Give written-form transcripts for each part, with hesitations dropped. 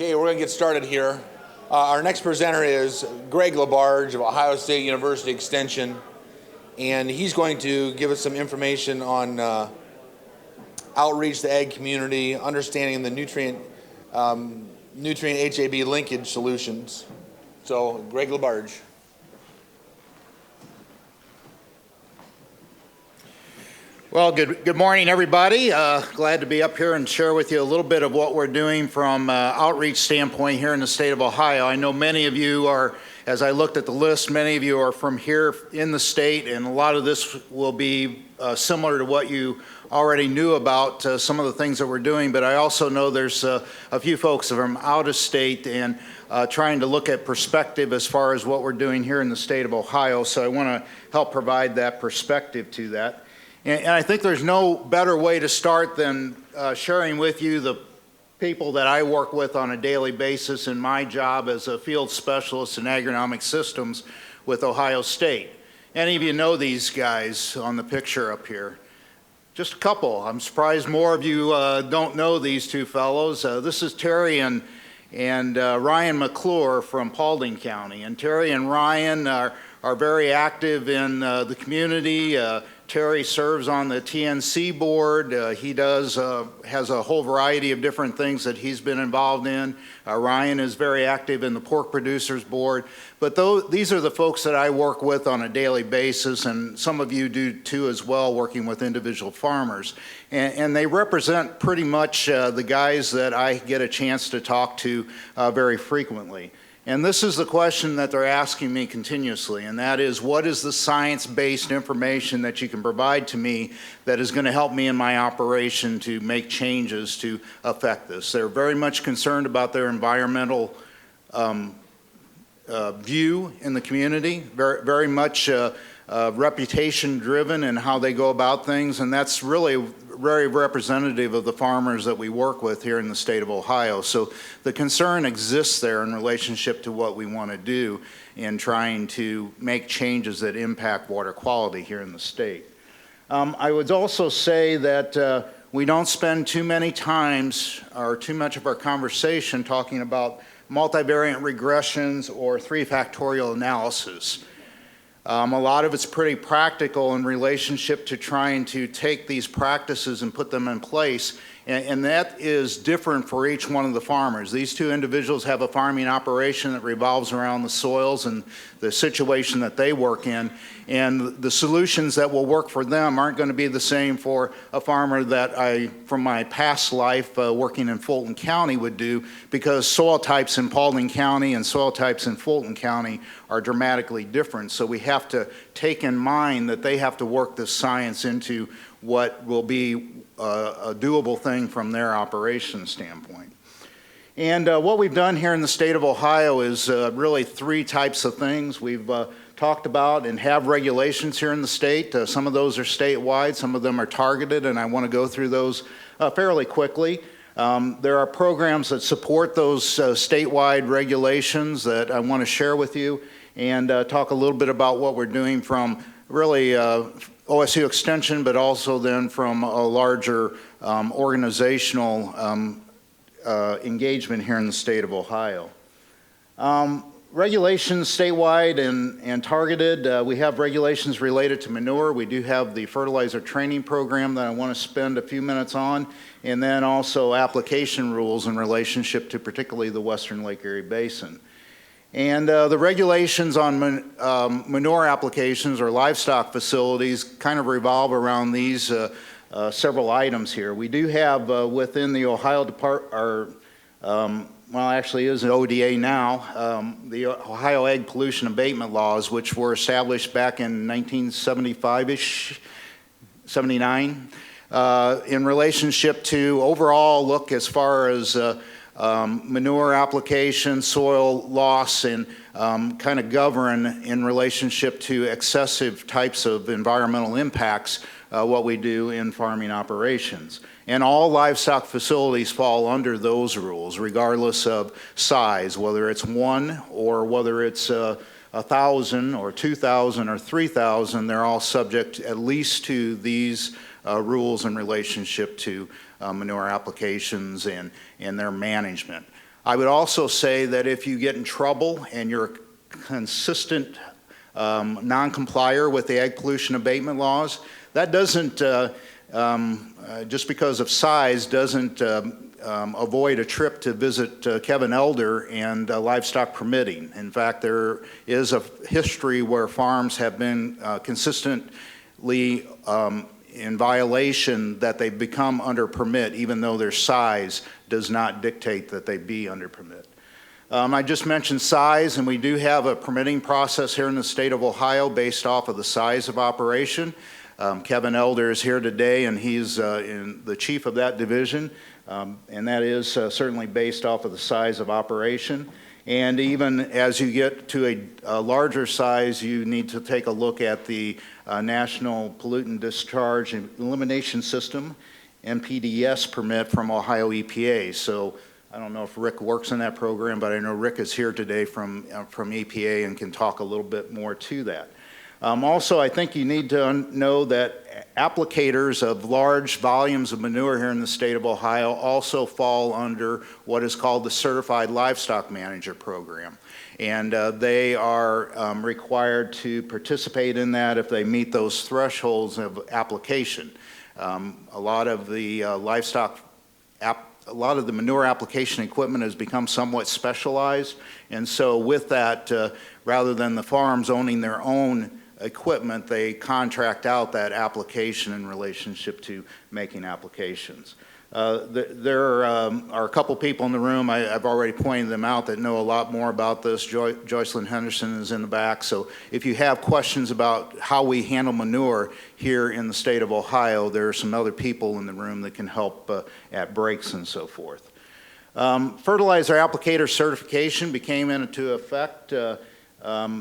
Okay, we're going to get started here. Our next presenter is Greg LaBarge of Ohio State University Extension, and he's going to give us some information on outreach to the ag community, understanding the nutrient HAB linkage solutions. So, Greg LaBarge. Well, good morning, everybody. Glad to be up here and share with you a little bit of what we're doing from outreach standpoint here in the state of Ohio. I know many of you are, as I looked at the list, many of you are from here in the state, and a lot of this will be similar to what you already knew about some of the things that we're doing, but I also know there's a few folks from out of state and trying to look at perspective as far as what we're doing here in the state of Ohio, so I want to help provide that perspective to that. And I think there's no better way to start than sharing with you the people that I work with on a daily basis in my job as a field specialist in agronomic systems with Ohio State. Any of you know these guys on the picture up here? Just a couple. I'm surprised more of you don't know these two fellows. This is Terry and Ryan McClure from Paulding County. And Terry and Ryan are very active in the community. Terry serves on the TNC board. He has a whole variety of different things that he's been involved in. Ryan is very active in the pork producers board. But these are the folks that I work with on a daily basis, and some of you do too as well, working with individual farmers. And they represent pretty much the guys that I get a chance to talk to very frequently. And this is the question that they're asking me continuously, and that is, what is the science-based information that you can provide to me that is going to help me in my operation to make changes to affect this? They're very much concerned about their environmental view in the community, very much reputation-driven in how they go about things, and that's really very representative of the farmers that we work with here in the state of Ohio. So the concern exists there in relationship to what we want to do in trying to make changes that impact water quality here in the state. I would also say that we don't spend too many times or too much of our conversation talking about multivariate regressions or three-factorial analysis. A lot of it's pretty practical in relationship to trying to take these practices and put them in place, and that is different for each one of the farmers. These two individuals have a farming operation that revolves around the soils and the situation that they work in, and the solutions that will work for them aren't going to be the same for a farmer that I, from my past life working in Fulton County, would do, because soil types in Paulding County and soil types in Fulton County are dramatically different. So we have to take in mind that they have to work this science into what will be a doable thing from their operation standpoint. And what we've done here in the state of Ohio is really three types of things. We've talked about and have regulations here in the state. Some of those are statewide, some of them are targeted, and I want to go through those fairly quickly. There are programs that support those statewide regulations that I want to share with you, and talk a little bit about what we're doing from really OSU Extension, but also then from a larger organizational engagement here in the state of Ohio. Regulations statewide and targeted. We have regulations related to manure. We do have the fertilizer training program that I want to spend a few minutes on, and then also application rules in relationship to particularly the Western Lake Erie Basin. And the regulations on manure applications or livestock facilities kind of revolve around these several items here. We do have within the Ohio well, actually is an ODA now, the Ohio Ag Pollution Abatement laws, which were established back in 1975-ish, 79, in relationship to overall look as far as manure application, soil loss, and kind of govern in relationship to excessive types of environmental impacts what we do in farming operations. And all livestock facilities fall under those rules, regardless of size, whether it's one or whether it's 1,000 or 2,000 or 3,000, they're all subject at least to these rules in relationship to manure applications and their management. I would also say that if you get in trouble and you're a consistent non-complier with the ag pollution abatement laws, that doesn't, just because of size, doesn't avoid a trip to visit Kevin Elder and livestock permitting. In fact, there is a history where farms have been consistently in violation that they've become under permit, even though their size does not dictate that they be under permit. I just mentioned size, and we do have a permitting process here in the state of Ohio based off of the size of operation. Kevin Elder is here today, and he's the chief of that division, and that is certainly based off of the size of operation. And even as you get to a larger size, you need to take a look at the National Pollutant Discharge and Elimination System, NPDES permit from Ohio EPA. So I don't know if Rick works in that program, but I know Rick is here today from EPA and can talk a little bit more to that. Also, I think you need to know that applicators of large volumes of manure here in the state of Ohio also fall under what is called the Certified Livestock Manager Program. And they are required to participate in that if they meet those thresholds of application. A lot of the manure application equipment has become somewhat specialized, and so with that, rather than the farms owning their own equipment, they contract out that application in relationship to making applications. There are a couple people in the room, I've already pointed them out, that know a lot more about this. Joycelyn Henderson is in the back, so if you have questions about how we handle manure here in the state of Ohio, there are some other people in the room that can help at breaks and so forth. Fertilizer applicator certification became into effect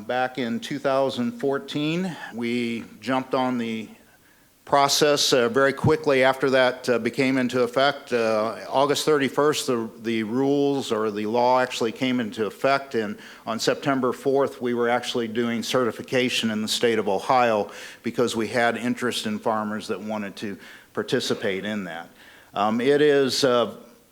back in 2014. We jumped on the process very quickly after that became into effect. August 31st, the rules or the law actually came into effect, and on September 4th, we were actually doing certification in the state of Ohio because we had interest in farmers that wanted to participate in that. It is,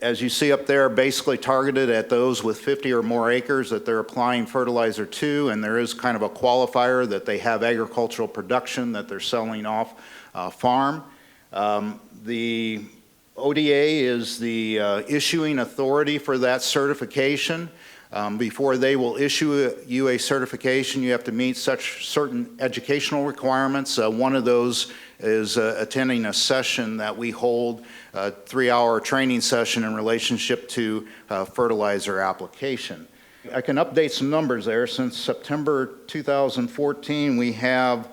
as you see up there, basically targeted at those with 50 or more acres that they're applying fertilizer to, and there is kind of a qualifier that they have agricultural production that they're selling off farm. The ODA is the issuing authority for that certification. Before they will issue you a certification, you have to meet such certain educational requirements. One of those is attending a session that we hold, a 3-hour training session in relationship to fertilizer application. I can update some numbers there. Since September 2014, we have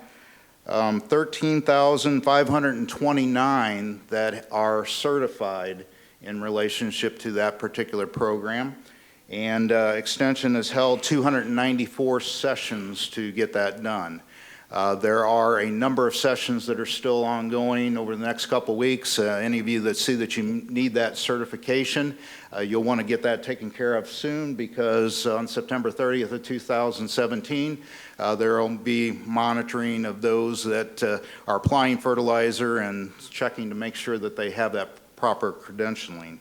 13,529 that are certified in relationship to that particular program. And Extension has held 294 sessions to get that done. There are a number of sessions that are still ongoing over the next couple weeks. Any of you that see that you need that certification, you'll want to get that taken care of soon, because on September 30th of 2017, there will be monitoring of those that are applying fertilizer and checking to make sure that they have that proper credentialing.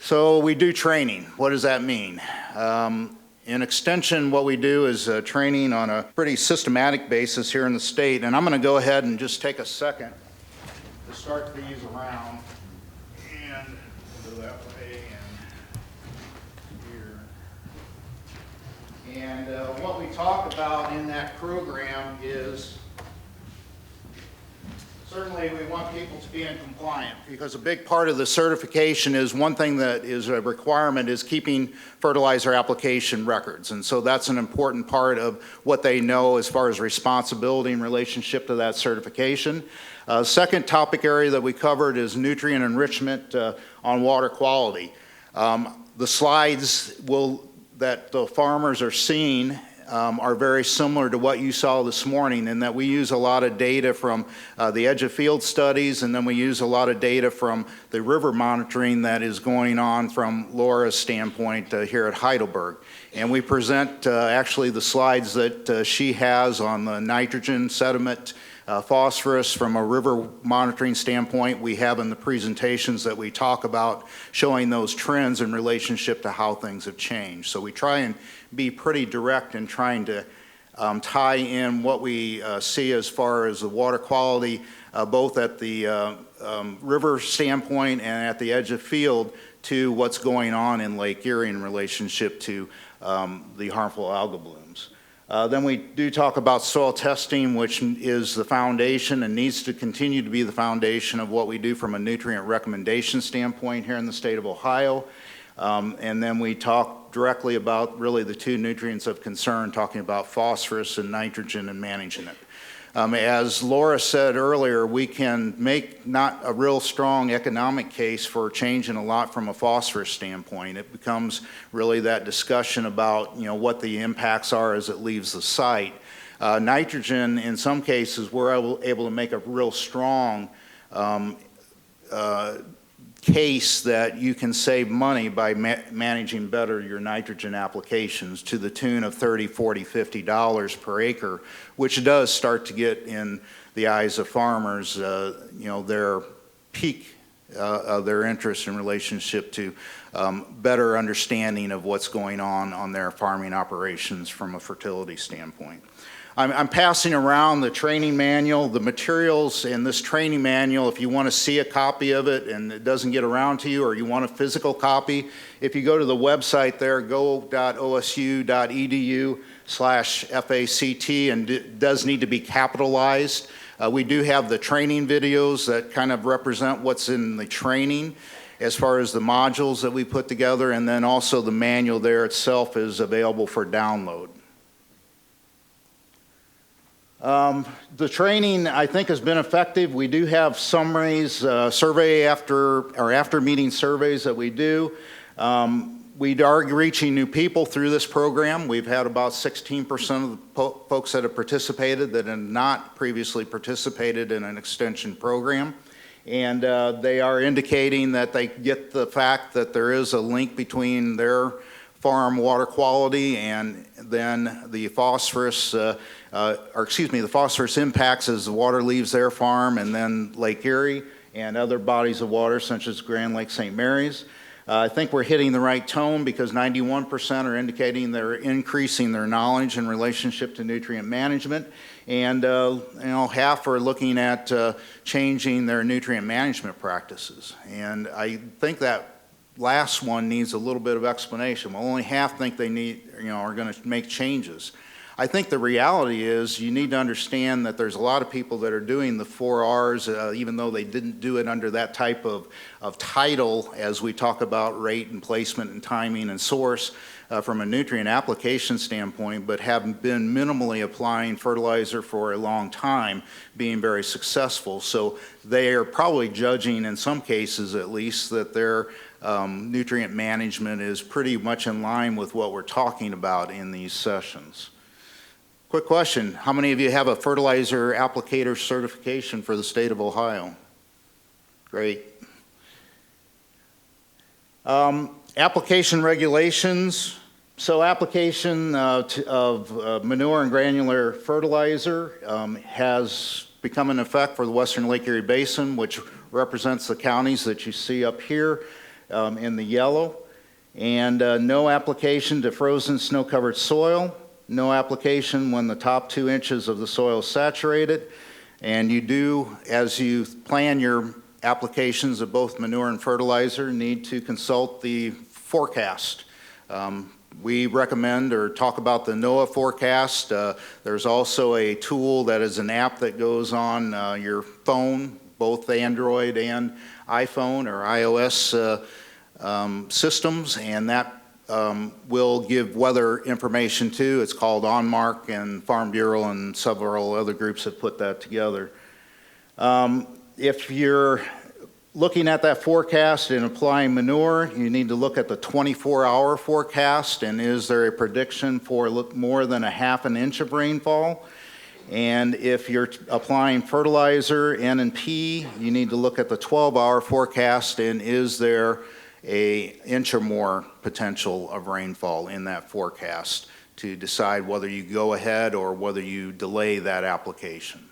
So we do training. What does that mean? In Extension, what we do is training on a pretty systematic basis here in the state, and I'm going to go ahead and just take a second to start these around and go that way and here. And what we talk about in that program is certainly we want people to be in compliance, because a big part of the certification is, one thing that is a requirement is keeping fertilizer application records. And so that's an important part of what they know as far as responsibility in relationship to that certification. Second topic area that we covered is nutrient enrichment on water quality. The slides that the farmers are seeing are very similar to what you saw this morning, in that we use a lot of data from the edge of field studies, and then we use a lot of data from the river monitoring that is going on from Laura's standpoint here at Heidelberg. And we present actually the slides that she has on the nitrogen sediment Phosphorus, from a river monitoring standpoint, we have in the presentations that we talk about showing those trends in relationship to how things have changed. So we try and be pretty direct in trying to tie in what we see as far as the water quality, both at the river standpoint and at the edge of field, to what's going on in Lake Erie in relationship to the harmful algal blooms. Then we do talk about soil testing, which is the foundation and needs to continue to be the foundation of what we do from a nutrient recommendation standpoint here in the state of Ohio. And then we talk directly about really the two nutrients of concern, talking about phosphorus and nitrogen and managing it. As Laura said earlier, we can make not a real strong economic case for changing a lot from a phosphorus standpoint. It becomes really that discussion about, you know, what the impacts are as it leaves the site. Nitrogen, in some cases, we're able to make a real strong case that you can save money by managing better your nitrogen applications to the tune of $30, $40, $50 per acre, which does start to get in the eyes of farmers, you know, their peak of their interest in relationship to better understanding of what's going on their farming operations from a fertility standpoint. I'm passing around the training manual, the materials in this training manual. If you want to see a copy of it and it doesn't get around to you, or you want a physical copy, if you go to the website there, go.osu.edu/FACT, and it does need to be capitalized. We do have the training videos that kind of represent what's in the training as far as the modules that we put together, and then also the manual there itself is available for download. The training, I think, has been effective. We do have summaries, survey after meeting surveys that we do. We are reaching new people through this program. We've had about 16% of the folks that have participated that have not previously participated in an extension program. And they are indicating that they get the fact that there is a link between their farm water quality and then the phosphorus, the phosphorus impacts as the water leaves their farm and then Lake Erie and other bodies of water such as Grand Lake St. Mary's. I think we're hitting the right tone because 91% are indicating they're increasing their knowledge in relationship to nutrient management, and half are looking at changing their nutrient management practices. And I think that last one needs a little bit of explanation. Well, only half think they are going to make changes. I think the reality is you need to understand that there's a lot of people that are doing the 4 R's, even though they didn't do it under that type of title as we talk about rate and placement and timing and source from a nutrient application standpoint, but have been minimally applying fertilizer for a long time, being very successful. So they are probably judging, in some cases at least, that their nutrient management is pretty much in line with what we're talking about in these sessions. Quick question, how many of you have a fertilizer applicator certification for the state of Ohio? Great. Application regulations. So application of manure and granular fertilizer has become in effect for the Western Lake Erie Basin, which represents the counties that you see up here in the yellow. And no application to frozen snow-covered soil. No application when the top 2 inches of the soil is saturated. And you do, as you plan your applications of both manure and fertilizer, need to consult the forecast. We recommend or talk about the NOAA forecast. There's also a tool that is an app that goes on your phone, both Android and iPhone or iOS systems, and that will give weather information too. It's called OnMark, and Farm Bureau and several other groups have put that together. If you're looking at that forecast and applying manure, you need to look at the 24-hour forecast, and is there a prediction for more than a ½ an inch of rainfall? And if you're applying fertilizer, N and P, you need to look at the 12-hour forecast, and is there an inch or more potential of rainfall in that forecast to decide whether you go ahead or whether you delay that application.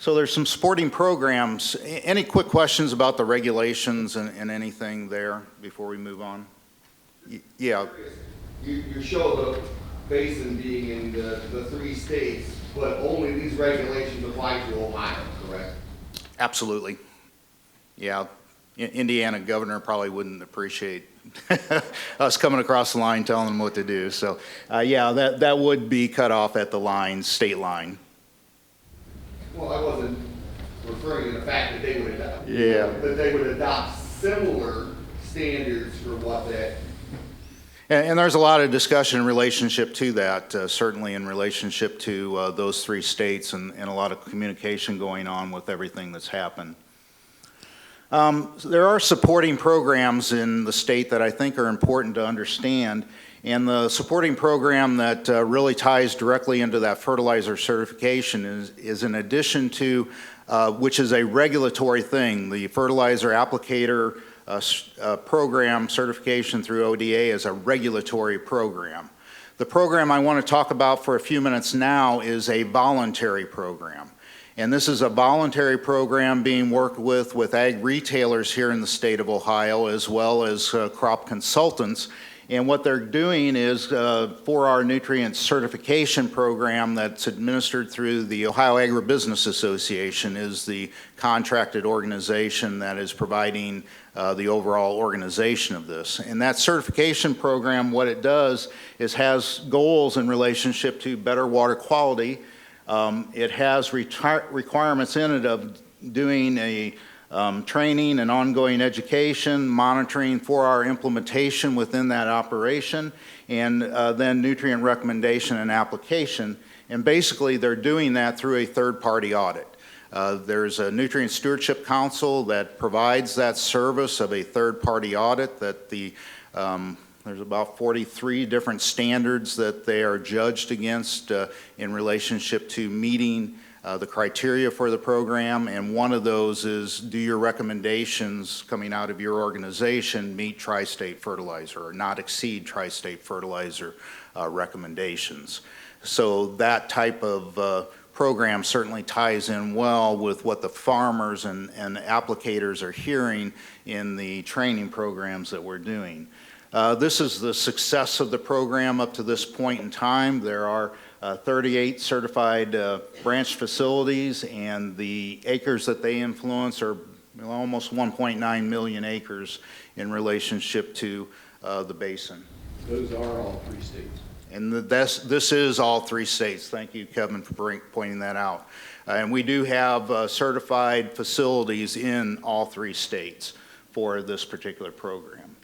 So there's some supporting programs. Any quick questions about the regulations and anything there before we move on? Yeah. You show the basin being in the 3 states, but only these regulations apply to Ohio, correct? Absolutely. Yeah. Indiana governor probably wouldn't appreciate us coming across the line telling them what to do. So, yeah, that would be cut off at the line, state line. Well, I wasn't referring to the fact that they would adopt. Yeah. That they would adopt similar standards for what that. And there's a lot of discussion in relationship to that, certainly in relationship to those 3 states and a lot of communication going on with everything that's happened. There are supporting programs in the state that I think are important to understand. And the supporting program that really ties directly into that fertilizer certification is in addition to, which is a regulatory thing, the Fertilizer Applicator program certification through ODA is a regulatory program. The program I want to talk about for a few minutes now is a voluntary program. And this is a voluntary program being worked with ag retailers here in the state of Ohio, as well as crop consultants. And what they're doing is for our nutrient certification program that's administered through the Ohio Agribusiness Association is the contracted organization that is providing the overall organization of this. And that certification program, what it does is has goals in relationship to better water quality. It has requirements in it of doing a training and ongoing education, monitoring for our implementation within that operation, and then nutrient recommendation and application. And basically, they're doing that through a third-party audit. There's a Nutrient Stewardship Council that provides that service of a third-party audit that there's about 43 different standards that they are judged against in relationship to meeting the criteria for the program, and one of those is, do your recommendations coming out of your organization meet tri-state fertilizer or not exceed tri-state fertilizer recommendations? So that type of program certainly ties in well with what the farmers and applicators are hearing in the training programs that we're doing. This is the success of the program up to this point in time. There are 38 certified branch facilities, and the acres that they influence are almost 1.9 million acres in relationship to the basin. Those are all 3 states. And this is all 3 states. Thank you, Kevin, for pointing that out. And we do have certified facilities in all 3 states for this particular program.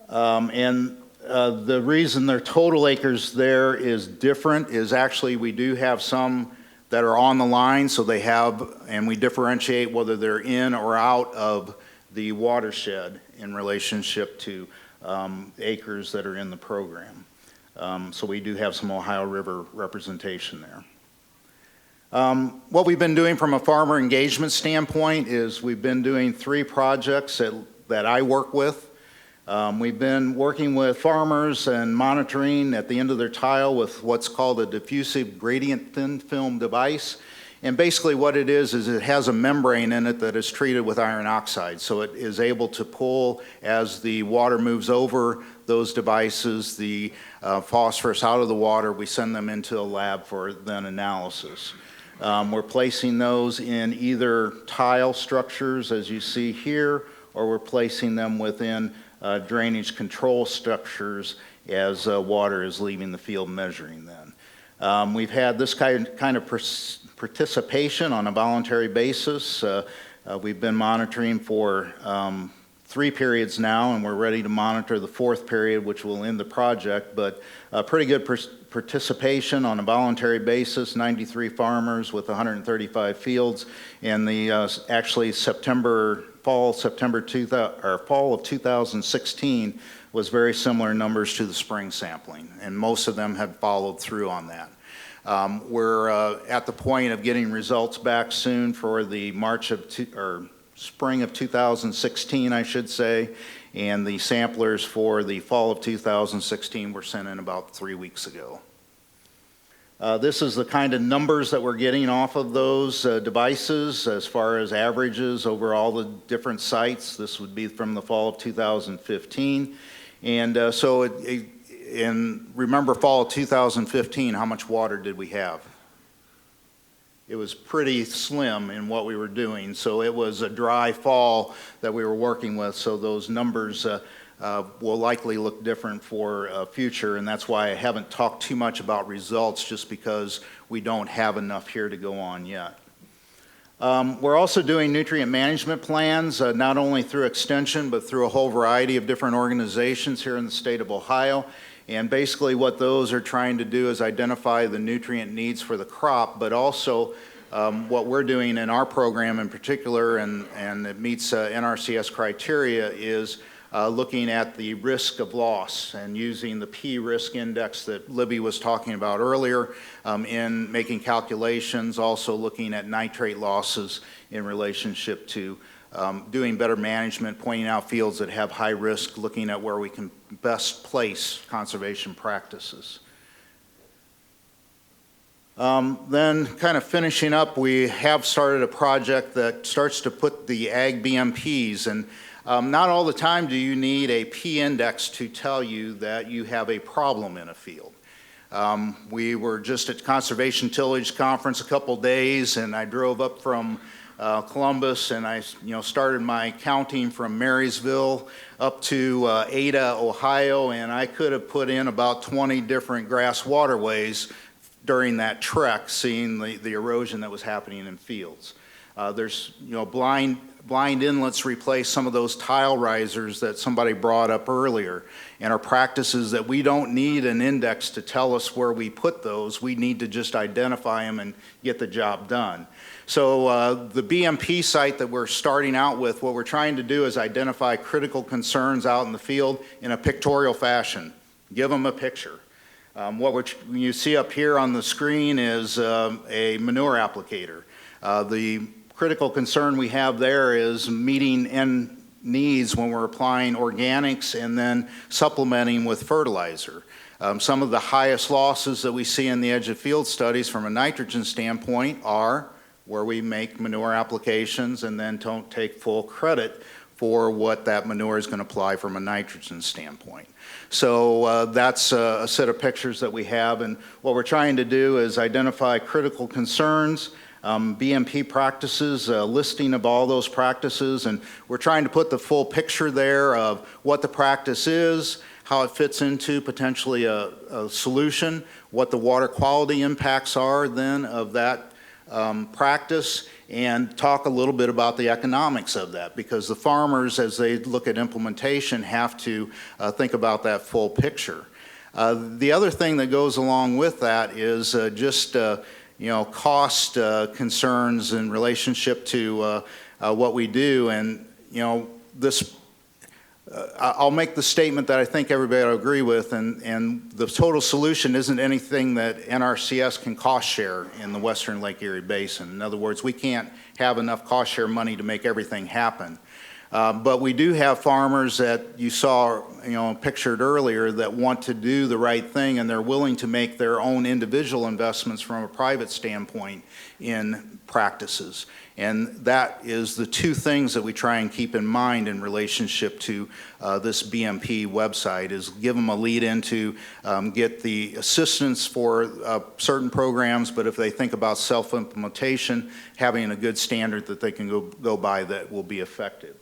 The reason their total acres there is different is actually we do have some that are on the line, so they have, and we differentiate whether they're in or out of the watershed in relationship to acres that are in the program. So we do have some Ohio River representation there. What we've been doing from a farmer engagement standpoint is we've been doing 3 projects that I work with. We've been working with farmers and monitoring at the end of their tile with what's called a diffusive gradient thin film device. And basically what it is it has a membrane in it that is treated with iron oxide. So it is able to pull, as the water moves over those devices, the phosphorus out of the water. We send them into a lab for then analysis. We're placing those in either tile structures, as you see here, or we're placing them within drainage control structures as water is leaving the field, measuring then. We've had this kind of participation on a voluntary basis. We've been monitoring for 3 periods now, and we're ready to monitor the 4th period, which will end the project, but pretty good participation on a voluntary basis, 93 farmers with 135 fields, and the actually fall of 2016 was very similar numbers to the spring sampling, and most of them have followed through on that. We're at the point of getting results back soon for the spring of 2016, I should say, and the samplers for the fall of 2016 were sent in about 3 weeks ago. This is the kind of numbers that we're getting off of those devices as far as averages over all the different sites. This would be from the fall of 2015. And and remember fall of 2015, how much water did we have? It was pretty slim in what we were doing. So it was a dry fall that we were working with. So those numbers will likely look different for future, and that's why I haven't talked too much about results, just because we don't have enough here to go on yet. We're also doing nutrient management plans, not only through Extension, but through a whole variety of different organizations here in the state of Ohio. And basically what those are trying to do is identify the nutrient needs for the crop, but also what we're doing in our program in particular, and it meets NRCS criteria, is looking at the risk of loss and using the P-risk index that Libby was talking about earlier in making calculations, also looking at nitrate losses in relationship to doing better management, pointing out fields that have high risk, looking at where we can best place conservation practices. Then kind of finishing up, we have started a project that starts to put the ag BMPs, and not all the time do you need a P index to tell you that you have a problem in a field. We were just at Conservation Tillage Conference a couple days, and I drove up from Columbus, and I started my counting from Marysville up to Ada, Ohio, and I could have put in about 20 different grass waterways during that trek, seeing the erosion that was happening in fields. There's blind inlets replace some of those tile risers that somebody brought up earlier, and our practice is that we don't need an index to tell us where we put those. We need to just identify them and get the job done. So the BMP site that we're starting out with, what we're trying to do is identify critical concerns out in the field in a pictorial fashion. Give them a picture. What you see up here on the screen is a manure applicator. The critical concern we have there is meeting end needs when we're applying organics and then supplementing with fertilizer. Some of the highest losses that we see in the edge of field studies from a nitrogen standpoint are where we make manure applications and then don't take full credit for what that manure is going to apply from a nitrogen standpoint. So that's a set of pictures that we have, and what we're trying to do is identify critical concerns, BMP practices, a listing of all those practices, and we're trying to put the full picture there of what the practice is, how it fits into potentially a solution, what the water quality impacts are then of that practice, and talk a little bit about the economics of that, because the farmers, as they look at implementation, have to think about that full picture. The other thing that goes along with that is just cost concerns in relationship to what we do, and this. I'll make the statement that I think everybody will agree with, and the total solution isn't anything that NRCS can cost share in the Western Lake Erie Basin. In other words, we can't have enough cost share money to make everything happen. But we do have farmers that you saw, pictured earlier, that want to do the right thing, and they're willing to make their own individual investments from a private standpoint in practices. And that is the two things that we try and keep in mind in relationship to this BMP website, is give them a lead in to get the assistance for certain programs, but if they think about self-implementation, having a good standard that they can go by that will be effective.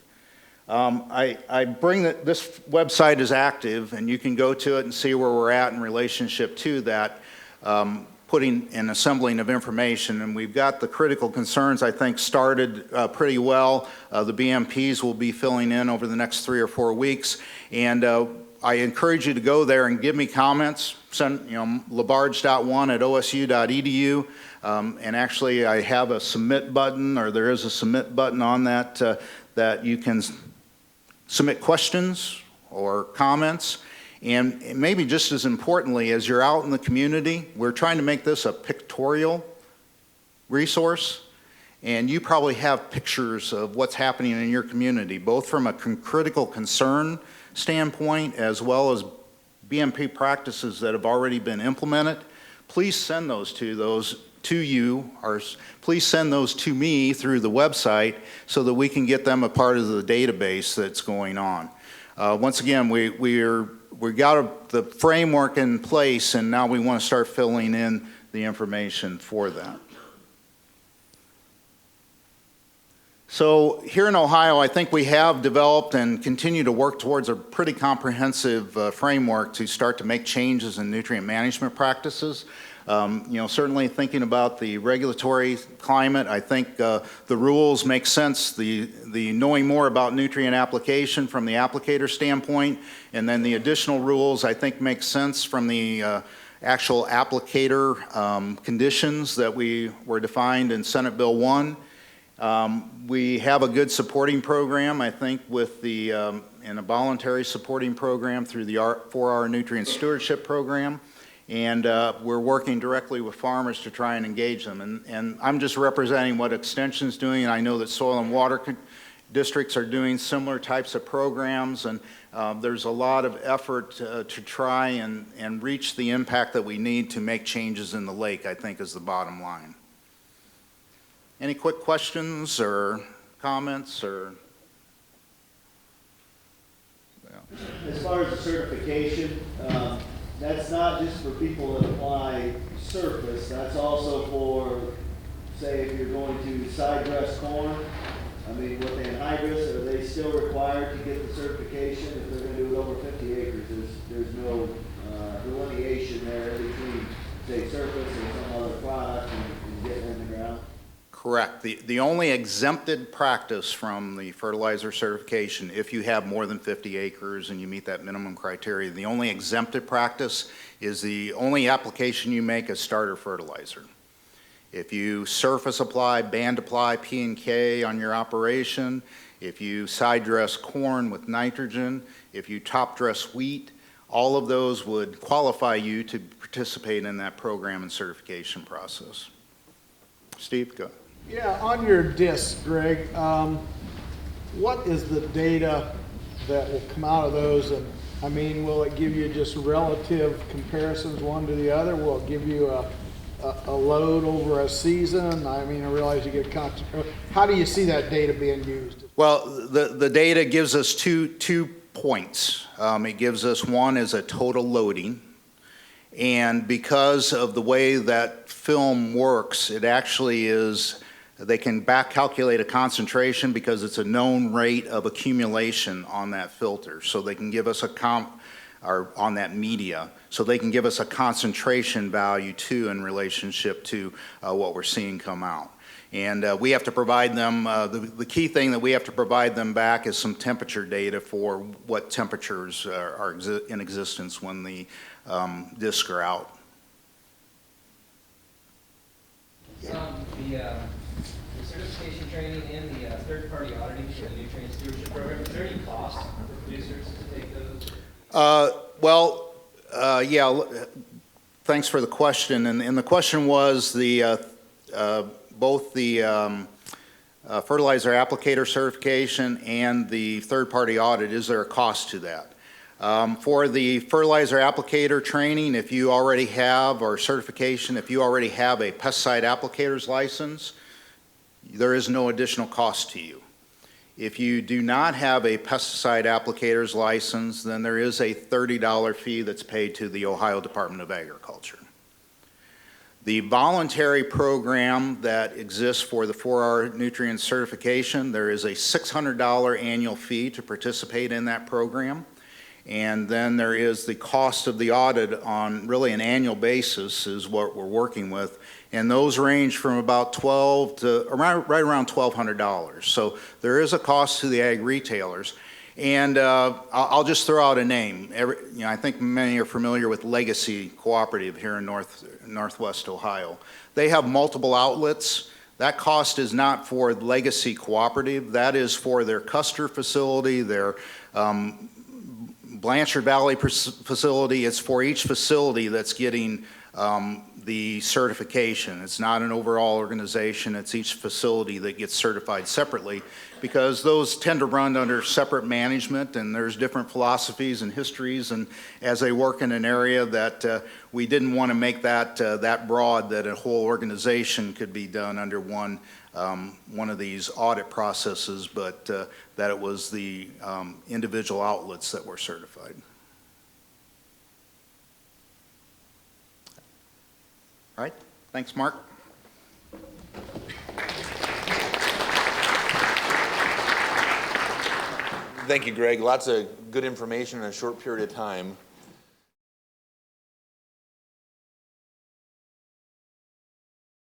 I bring that this website is active, and you can go to it and see where we're at in relationship to that, putting and assembling of information. And we've got the critical concerns, I think, started pretty well. The BMPs will be filling in over the next 3 or 4 weeks. And I encourage you to go there and give me comments. Send, labarge.1@osu.edu. And actually, I have a submit button, or there is a submit button on that, that you can submit questions or comments. And maybe just as importantly, as you're out in the community, we're trying to make this a pictorial resource. And you probably have pictures of what's happening in your community, both from a critical concern standpoint as well as BMP practices that have already been implemented. please send those to you, or please send those to me through the website so that we can get them a part of the database that's going on. Once again, we got the framework in place, and now we want to start filling in the information for that. So here in Ohio, I think we have developed and continue to work towards a pretty comprehensive framework to start to make changes in nutrient management practices. Certainly thinking about the regulatory climate, I think the rules make sense. The knowing more about nutrient application from the applicator standpoint, and then the additional rules I think make sense from the actual applicator conditions that were defined in Senate Bill 1. We have a good supporting program, I think, with and a voluntary supporting program through the 4R Nutrient Stewardship program. And we're working directly with farmers to try and engage them. And I'm just representing what Extension's doing, and I know that soil and water districts are doing similar types of programs, and there's a lot of effort to try and reach the impact that we need to make changes in the lake, I think, is the bottom line. Any quick questions or comments or? Yeah. As far as the certification, that's not just for people that apply surface, that's also for, say, if you're going to side dress corn, I mean, with the anhydrous, are they still required to get the certification if they're going to do it over 50 acres? There's no delineation there between, say, surface and some other product and getting in the ground? Correct. The only exempted practice from the fertilizer certification, if you have more than 50 acres and you meet that minimum criteria, the only exempted practice is the only application you make is starter fertilizer. If you surface apply, band apply P and K on your operation, if you side dress corn with nitrogen, if you top dress wheat, all of those would qualify you to participate in that program and certification process. Steve, go. Yeah, on your disc, Greg, what is the data that will come out of those? And I mean, will it give you just relative comparisons one to the other? Will it give you a load over a season? I mean, I realize you get how do you see that data being used? Well, the data gives us two points. It gives us one as a total loading. And because of the way that film works, it actually is, they can back calculate a concentration because it's a known rate of accumulation on that filter. So they can give us or on that media. So they can give us a concentration value too in relationship to what we're seeing come out. And we have to provide them, the key thing that we have to provide them back is some temperature data for what temperatures are in existence when the discs are out. The certification training and the third-party auditing for the Nutrient Stewardship Program, is there any cost for producers to take those? Yeah, thanks for the question. And the question was both the fertilizer applicator certification and the third-party audit, is there a cost to that? For the fertilizer applicator training, if you already have, or certification, if you already have a pesticide applicator's license, there is no additional cost to you. If you do not have a pesticide applicator's license, then there is a $30 fee that's paid to the Ohio Department of Agriculture. The voluntary program that exists for the 4R nutrient certification, there is a $600 annual fee to participate in that program. And then there is the cost of the audit on really an annual basis is what we're working with. And those range from about $1,200 to right around $1,200. So there is a cost to the ag retailers. And I'll just throw out a name. I think many are familiar with Legacy Cooperative here in Northwest Ohio. They have multiple outlets. That cost is not for Legacy Cooperative. That is for their Custer facility, their Blanchard Valley facility. It's for each facility that's getting the certification. It's not an overall organization, it's each facility that gets certified separately, because those tend to run under separate management, and there's different philosophies and histories, and as they work in an area that we didn't want to make that that broad, that a whole organization could be done under one of these audit processes, but that it was the individual outlets that were certified. All right, thanks, Mark. Thank you, Greg. Lots of good information in a short period of time.